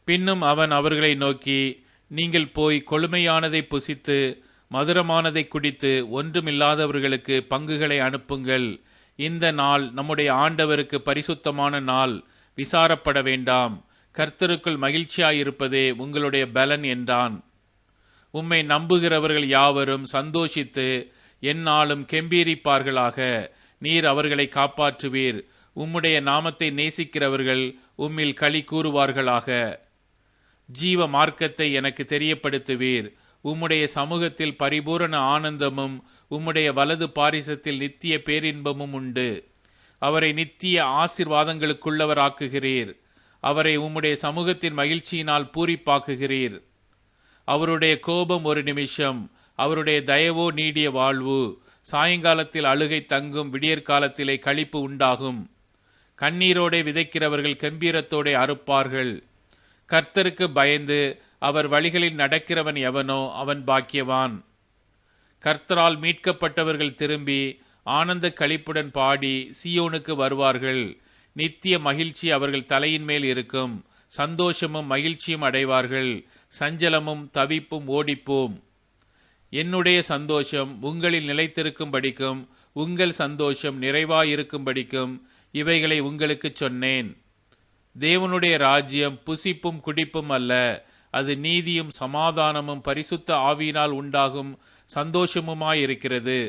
பின்னும் அவன் அவர்களை நோக்கி, நீங்கள் போய் கொழுமையானதை புசித்து மதுரமானதை குடித்து ஒன்றுமில்லாதவர்களுக்கு பங்குகளை அனுப்புங்கள். இந்த நாள் நம்முடைய ஆண்டவருக்கு பரிசுத்தமான நாள், விசாரப்பட வேண்டாம். கர்த்தருக்குள் மகிழ்ச்சியாயிருப்பதே உங்களுடைய பலன் என்றான். உம்மை நம்புகிறவர்கள் யாவரும் சந்தோஷித்து எந்நாளும் கெம்பீரிப்பார்களாக. நீர் அவர்களை காப்பாற்றுவீர். உம்முடைய நாமத்தை நேசிக்கிறவர்கள் உம்மில் களி கூறுவார்களாக. ஜீவ மார்க்கத்தை எனக்கு தெரியப்படுத்துவீர். உம்முடைய சமூகத்தில் பரிபூரண ஆனந்தமும் உம்முடைய வலது பாரிசத்தில் நித்திய பேரின்பமும் உண்டு. அவரை நித்திய ஆசீர்வாதங்களுக்குள்ளவராக்குகிறீர். அவரை உம்முடைய சமூகத்தின் மகிழ்ச்சியினால் பூரிப்பாக்குகிறீர். அவருடைய கோபம் ஒரு நிமிஷம், அவருடைய தயவோ நீடிய வாழ்வு. சாயங்காலத்தில் அழுகை தங்கும், விடியற்காலத்திலே களிப்பு உண்டாகும். கண்ணீரோடே விதைக்கிறவர்கள் கம்பீரத்தோடே அறுப்பார்கள். கர்த்தருக்கு பயந்து அவர் வழிகளில் நடக்கிறவன் எவனோ அவன் பாக்கியவான். கர்த்தரால் மீட்கப்பட்டவர்கள் திரும்பி ஆனந்த களிப்புடன் பாடி சீயோனுக்கு வருவார்கள். நித்திய மகிழ்ச்சி அவர்கள் தலையின் மேல் இருக்கும். சந்தோஷமும் மகிழ்ச்சியும் அடைவார்கள். சஞ்சலமும் தவிப்பும் ஓடிப்போம். என்னுடைய சந்தோஷம் உங்களில் நிலைத்திருக்கும்படிக்கும் உங்கள் சந்தோஷம் நிறைவாயிருக்கும்படிக்கும் இவைகளை உங்களுக்கு சொன்னேன். தேவனுடைய ராஜ்யம் புசிப்பும் குடிப்பும் அல்ல, அது நீதியும் சமாதானமும் பரிசுத்த ஆவியினால் உண்டாகும் சந்தோஷமுமாயிருக்கிறது.